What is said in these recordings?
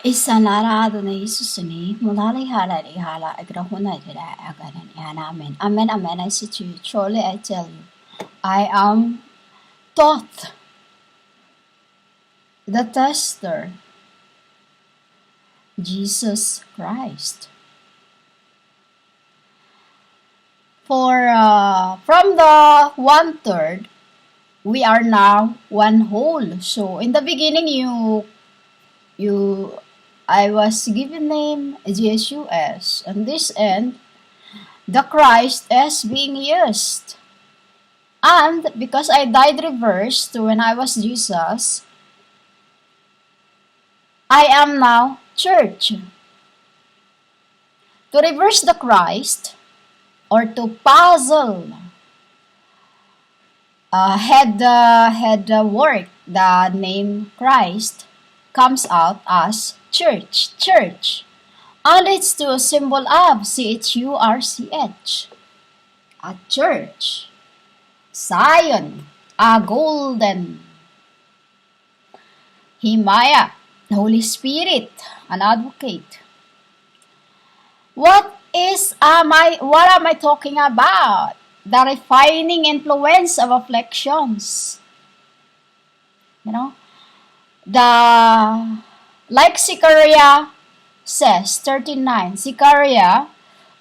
Isanara Adonai Jesusni, Mulali Hala Hala, Agrahuna Agaran, and Amen. Amen, Amen. I say to you, truly I tell you, I am taught the tester, Jesus Christ. For from the 1/3, we are now one whole. So in the beginning, I was given name Jesus, and this end, the Christ is being used. And because I died reversed when I was Jesus, I am now church. To reverse the Christ, or to puzzle head work, the name Christ comes out as church. Church. And it's to a symbol of CHURCH. A church. Zion. A golden. Himaya. The Holy Spirit. An advocate. What am I talking about? The refining influence of afflictions. Like Zechariah says, 39, Zechariah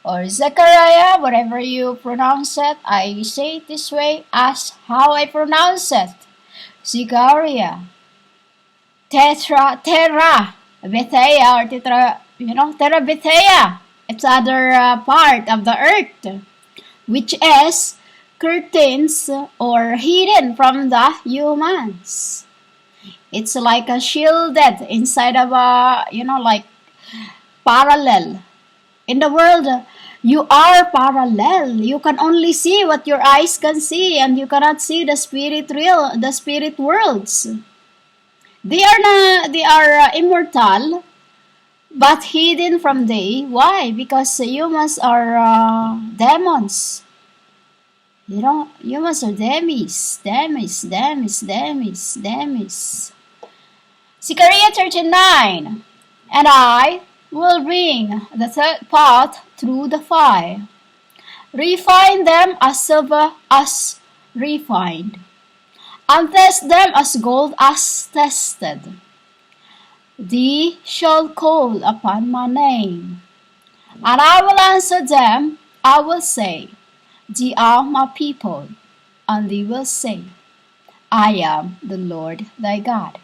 or Zechariah, whatever you pronounce it, I say it this way as how I pronounce it. Zechariah. Terra Bethea, or Terra Bethea. It's other part of the earth, which is curtains or hidden from the humans. It's like a shielded inside of a, like parallel. In the world, you are parallel. You can only see what your eyes can see, and you cannot see the spirit worlds. They are immortal, but hidden from day. Why? Because humans are demons. Humans are demis. Zechariah 39. And I will bring the third part through the fire. Refine them as silver as refined, and test them as gold as tested. They shall call upon my name, and I will answer them. I will say, They are my people, and they will say, I am the Lord thy God.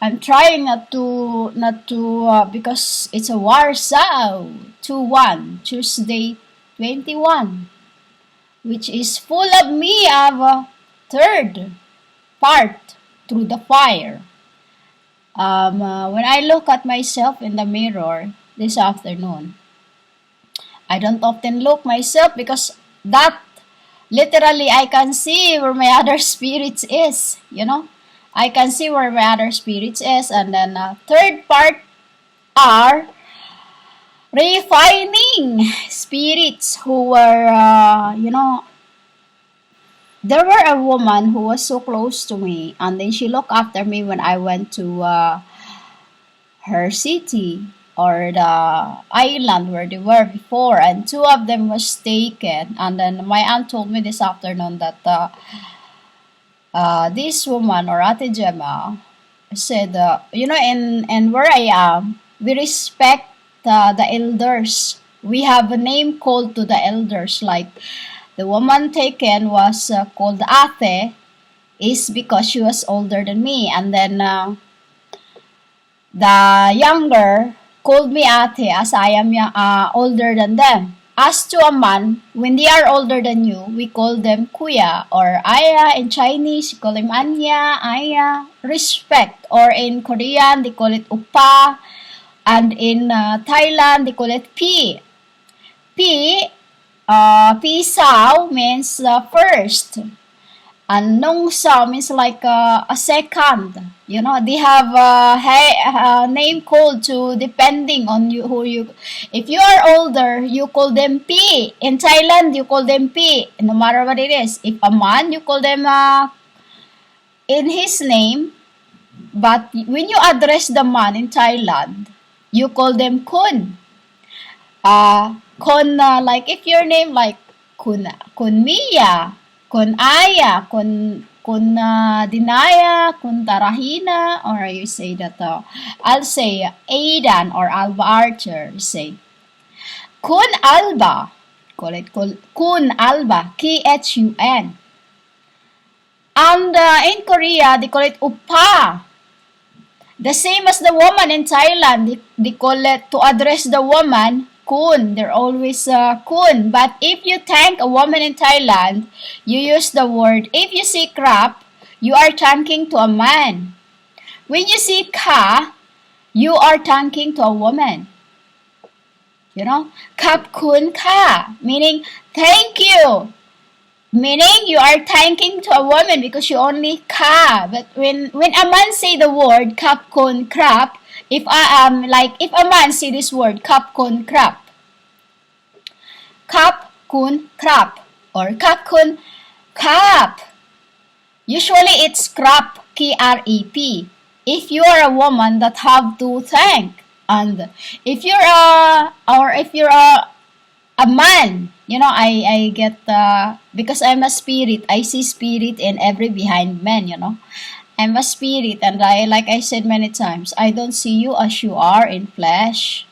I'm trying not to because it's a Warsaw 2-1, Tuesday 21, which is full of me of a third part through the fire. When I look at myself in the mirror this afternoon, I don't often look myself because that literally I can see where my other spirits is, I can see where my other spirits is. And then third part are refining spirits who were, there were a woman who was so close to me, and then she looked after me when I went to her city or the island where they were before, and 2 of them was taken. And then my aunt told me this afternoon that this woman, or Ate Gemma, said, and where I am, we respect the elders. We have a name called to the elders. Like the woman taken was called Ate, is because she was older than me. And then the younger called me Ate as I am older than them. As to a man, when they are older than you, we call them Kuya or Aya. In Chinese, we call them Anya, Aya. Respect. Or in Korean, they call it Upa. And in Thailand, they call it Pi. Pi Sao means first. And Nong Sao means like a second. They have a name called to depending on you, if you are older, you call them Pi. In Thailand, you call them Pi, no matter what it is. If a man, you call them in his name. But when you address the man in Thailand, you call them kun. Like if your name like kun Mia, kun Aya, kun Dinaya, kun Tarahina, or you say that I'll say Aidan or Alba Archer, say kun Alba, call it kun Alba, Khun. And in Korea, they call it Upa. The same as the woman in Thailand, they call it, to address the woman, kun. They're always kun. But if you thank a woman in Thailand, you use the word, if you say krap, you are thanking to a man. When you say ka, you are thanking to a woman. You know, kap kun ka, meaning thank you. Meaning you are thanking to a woman because you only ka. But when a man say the word kap kun krap, if if a man say this word kap kun krap, kap kun krap or kap kun kap, usually it's krap, Krap. If you are a woman that have to thank, and if you're a man, you know, I get, because I'm a spirit, I see spirit in every behind man, you know. I'm a spirit, and like I said many times, I don't see you as you are in flesh.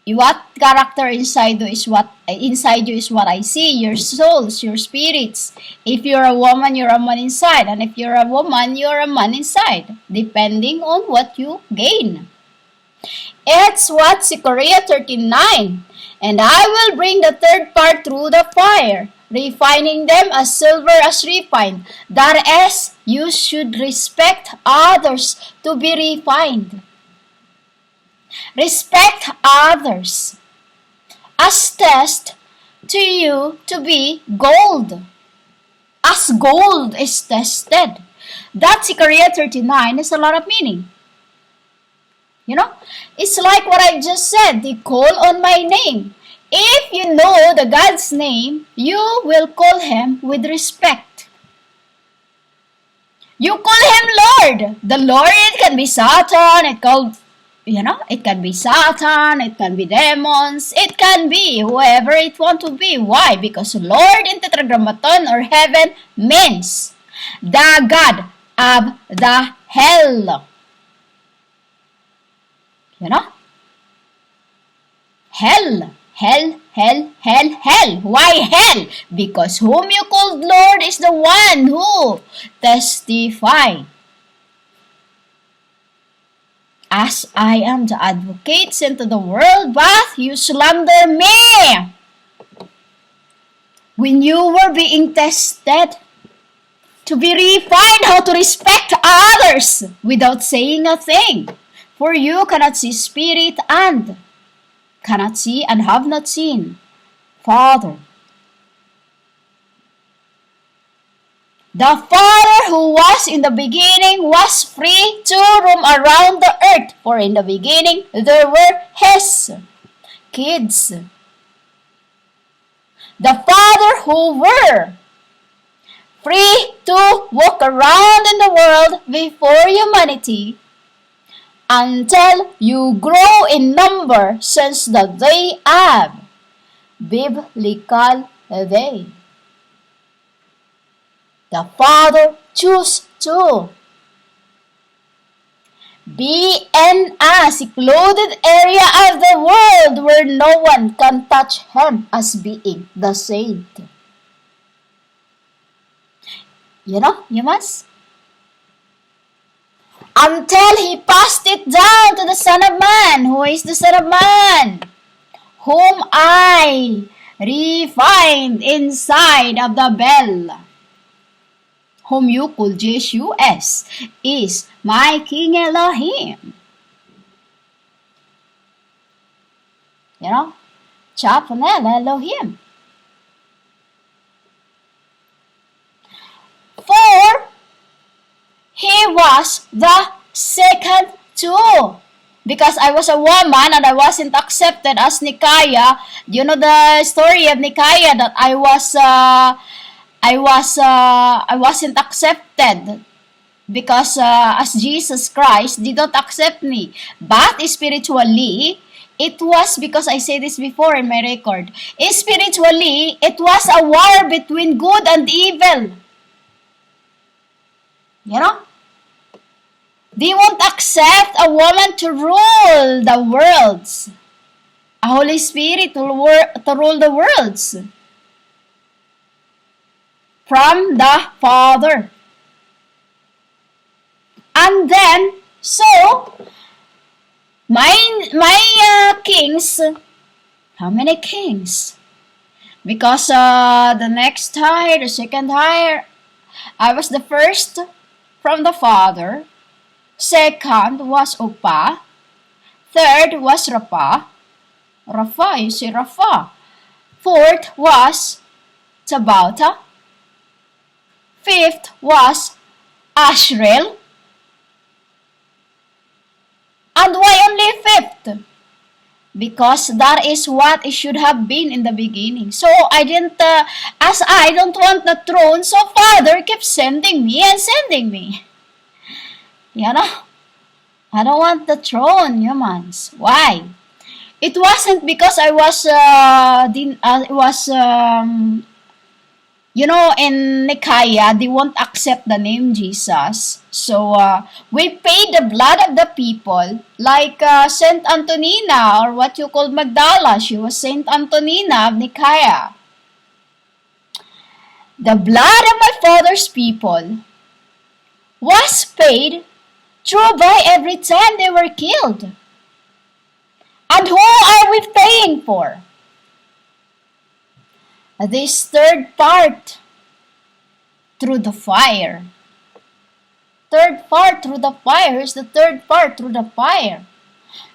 What character inside you is what I see, your souls, your spirits. If you're a woman, you're a man inside, and if you're a woman, you're a man inside, depending on what you gain. It's what Zechariah 39. And I will bring the third part through the fire, refining them as silver as refined. That is, you should respect others to be refined. Respect others as test to you to be gold. As gold is tested. That Zechariah 39 has a lot of meaning. You know, it's like what I just said, they call on my name. If you know the God's name, you will call him with respect. You call him Lord. The Lord, it can be Satan, it can be Satan, it can be demons, it can be whoever it want to be. Why? Because Lord in Tetragrammaton or heaven means the God of the hell. You know? Hell. Why hell? Because whom you called Lord is the one who testify. As I am the advocate sent to the world, but you slander me. When you were being tested to be refined how to respect others without saying a thing. For you cannot see spirit and cannot see and have not seen Father. The Father who was in the beginning was free to roam around the earth. For in the beginning there were his kids. The Father who were free to walk around in the world before humanity until you grow in number since the day of biblical day. The Father chose to be in a secluded area of the world where no one can touch him as being the saint. You know, you must. Until he passed it down to the Son of Man. Who is the Son of Man? Whom I refined inside of the bell. Whom you call Jesus is my King Elohim. You know? Chapanel Elohim. For he was the second too. Because I was a woman and I wasn't accepted as Nikaya. You know the story of Nikaya that I wasn't accepted because as Jesus Christ did not accept me. But spiritually, it was, because I said this before in my record, spiritually, it was a war between good and evil. You know? They won't accept a woman to rule the worlds. A Holy Spirit to rule the worlds from the Father. And then, so, my kings, how many kings? Because the next higher, the second higher, I was the first from the Father. Second was Upa. Third was Rapha. Rapha, you see Rapha. Fourth was Tabauta. Fifth was Ashrel. And why only fifth? Because that is what it should have been in the beginning. So I didn't, as I don't want the throne, so Father kept sending me and sending me. You know? I don't want the throne, humans. Why? It wasn't because I was, in Nicaea, they won't accept the name Jesus. So, we paid the blood of the people, like Saint Antonina, or what you call Magdala. She was Saint Antonina of Nicaea. The blood of my father's people was paid through by every time they were killed. And who are we paying for? This third part through the fire. Third part through the fire. Here's the third part through the fire.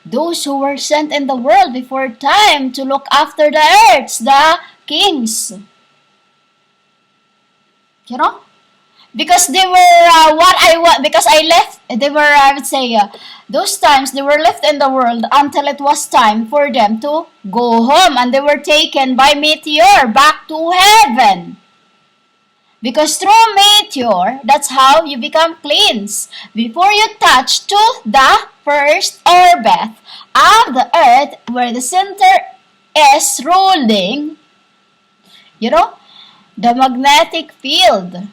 Those who were sent in the world before time to look after the earths, the kings. You know? Because they were because I left, they were, I would say, those times they were left in the world until it was time for them to go home, and they were taken by meteor back to heaven. Because through meteor, that's how you become cleansed. Before you touch to the first orbit of the earth, where the center is ruling, the magnetic field.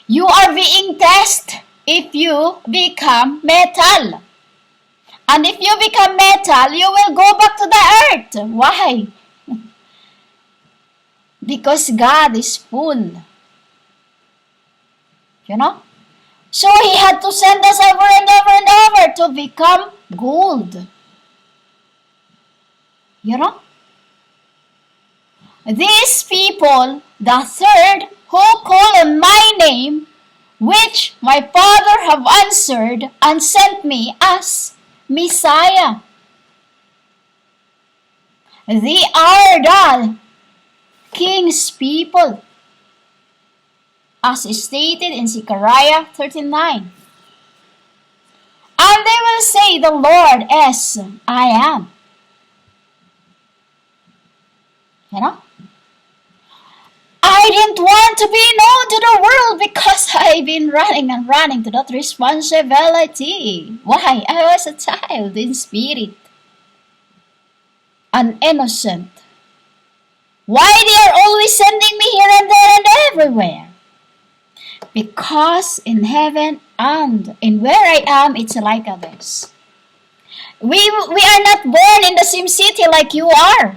You are being tested if you become metal. And if you become metal, you will go back to the earth. Why? Because God is full. So He had to send us over and over and over to become gold. These people, the third, who call on my name, which my Father have answered and sent me as Messiah. They are the King's people, as stated in Zechariah 39. And they will say, the Lord is, I am. I didn't want to be known to the world because I've been running and running to that responsibility. Why? I was a child in spirit. An innocent. Why they are always sending me here and there and everywhere? Because in heaven and in where I am, it's like this. We are not born in the same city like you are.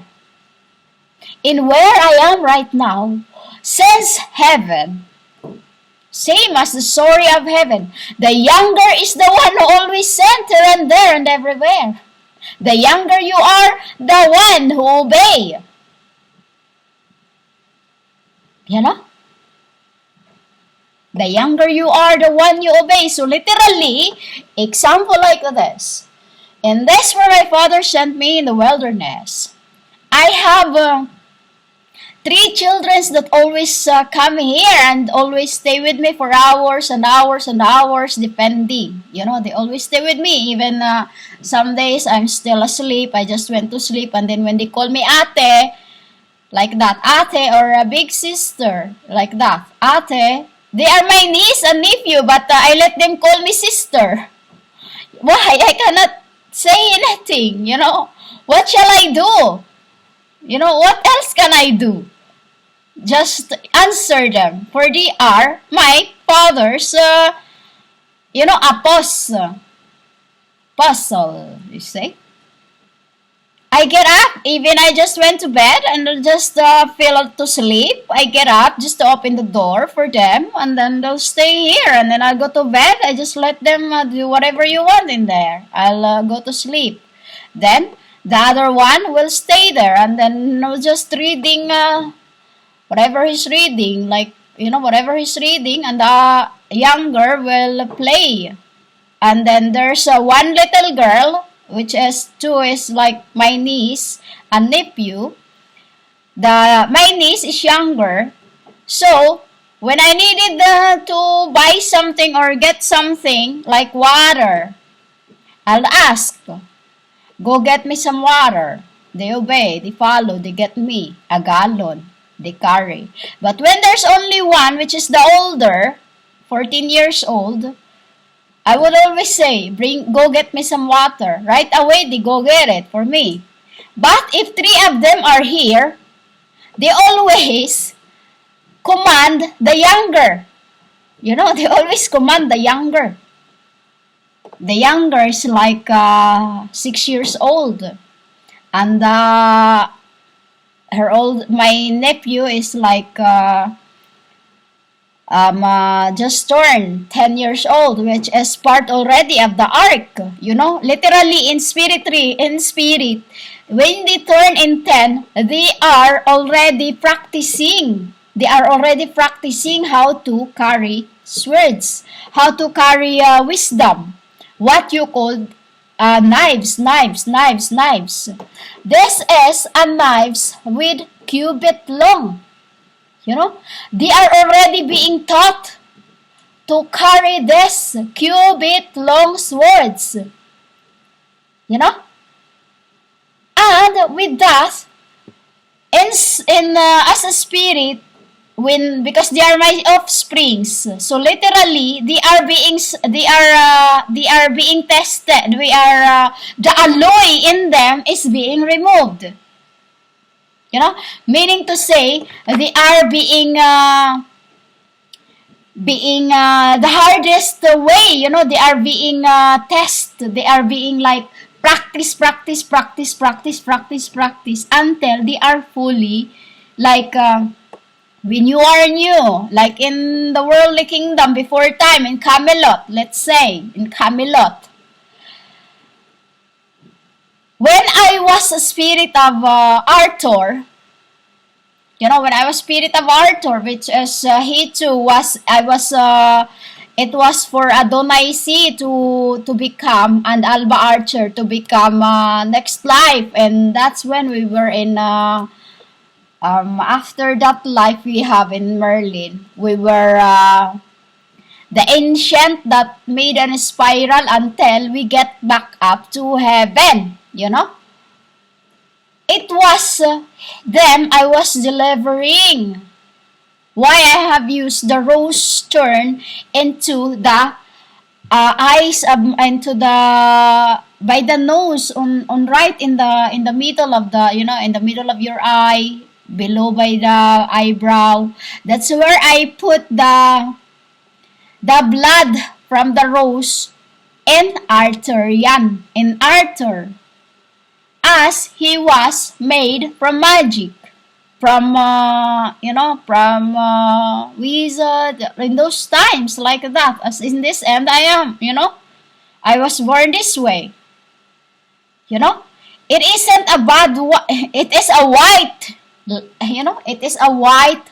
In where I am right now, says heaven, same as the story of heaven. The younger is the one who always sent here and there and everywhere. The younger you are, the one who obey. The younger you are, the one you obey. So literally, example like this. In this where my Father sent me in the wilderness, I have 3 children that always come here and always stay with me for hours and hours and hours, depending. They always stay with me. Even some days I'm still asleep. I just went to sleep, and then when they call me ate, like that, ate, or a big sister, like that, ate, They are my niece and nephew, but I let them call me sister. Why? I cannot say anything, What shall I do? What else can I do? Just answer them, for they are my father's, apostle, you say. I get up, even I just went to bed and just fell to sleep. I get up just to open the door for them, and then they'll stay here. And then I'll go to bed. I just let them do whatever you want in there. I'll go to sleep. Then the other one will stay there, and then just reading whatever he's reading, whatever he's reading, and the younger will play. And then there's one little girl, which is two is like my niece and nephew. My niece is younger, so when I needed to buy something or get something like water, I'll ask, go get me some water. They obey, they follow, they get me a gallon, they carry. But when there's only one, which is the older, 14 years old, I would always say, go get me some water. Right away, they go get it for me. But if three of them are here, they always command the younger. They always command the younger. The younger is like 6 years old. And my nephew is like just turned 10 years old, which is part already of the ark, literally in spirit, when they turn in 10, they are already practicing how to carry swords, how to carry wisdom, what you call knives. This is a knives with cubit long. They are already being taught to carry this cubit long swords. And with that, as a spirit, because they are my offsprings, so literally they are being tested. The alloy in them is being removed. Meaning to say, they are being the hardest way, they are being tested, they are being like practice until they are fully like when you are new, like in the worldly kingdom before time, in Camelot, let's say, in Camelot. When I was a spirit of Arthur, when I was spirit of Arthur, which is it was for Adonai to become, and Alba Archer to become next life, and that's when we were in after that life we have in Merlin, we were the ancient that made a spiral until we get back up to heaven. It was them I was delivering. Why I have used the rose turn into the eyes into the by the nose on right in the middle of the in the middle of your eye, below by the eyebrow. That's where I put the blood from the rose in Arthur, as he was made from magic, from wizard in those times, like that. As in this end, I am, I was born this way. It isn't a bad. It is a white. It is a white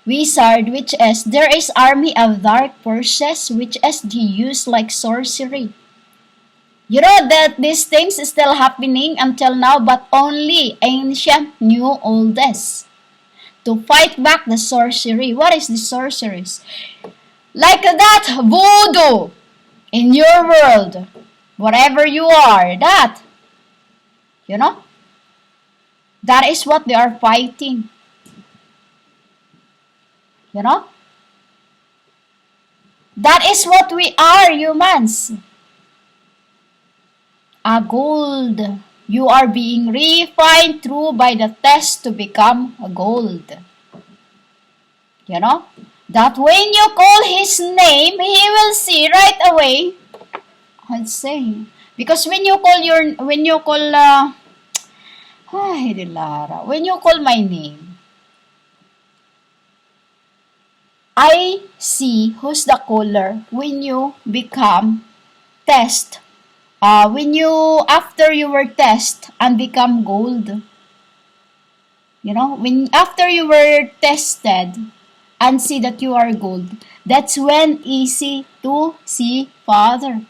wizard, which is there is army of dark forces, which is they use like sorcery. That these things is still happening until now, but only ancient knew all this. To fight back the sorcery. What is the sorceries? Like that, voodoo in your world. Whatever you are, that. That is what they are fighting. That is what we are, humans. A gold. You are being refined through by the test to become a gold. You know? That when you call his name, he will see right away. I'd say. Because when you call ay, Dilara, when you call my name, I see who's the caller when you become test. When you, after you were test and become gold. You know, when after you were tested and see that you are gold, that's when easy to see Father.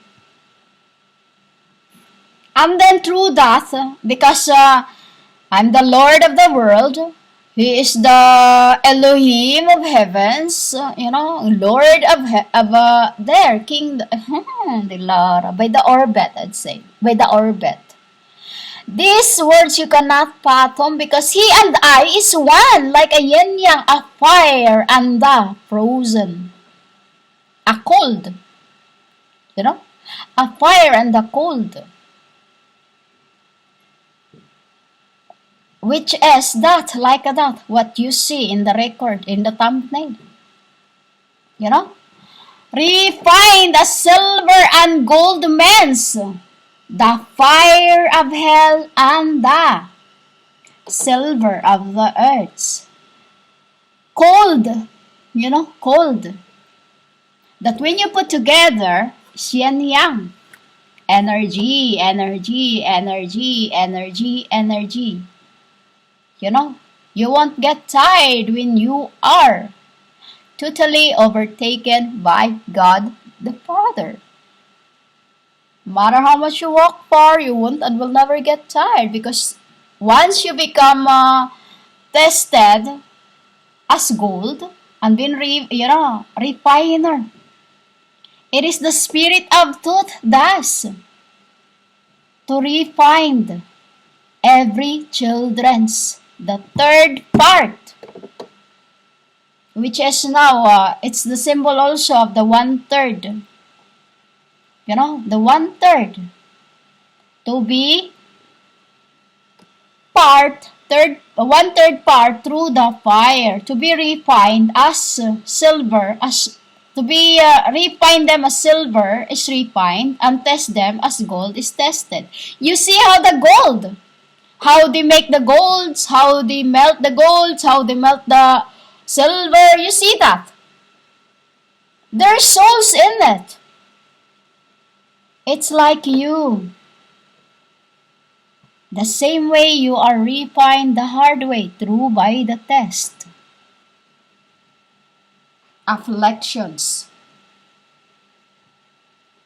And then through that, because I'm the Lord of the world, He is the Elohim of heavens, Lord of there, King, the Lord, by the orbit, I'd say, by the orbit. These words you cannot fathom because He and I is one, like a yin yang, a fire and the frozen, a cold, a fire and the cold. Which is that, like that, what you see in the record, in the thumbnail. Refined as silver and gold men's, the fire of hell and the silver of the earths. Cold, cold. That when you put together, yin yang, energy, energy, energy, energy, energy. You won't get tired when you are totally overtaken by God the Father. No matter how much you walk far, you won't and will never get tired because once you become tested as gold and been refiner, it is the Spirit of truth does to refine every children's. The third part, which is now, it's the symbol also of the 1/3. The 1/3 to be 1/3 part through the fire, to be refined as silver, as to be refine them as silver is refined, and test them as gold is tested. You see how the gold, how they make the golds, how they melt the golds, how they melt the silver. You see that? There's souls in it. It's like you. The same way you are refined the hard way through by the test. Afflictions.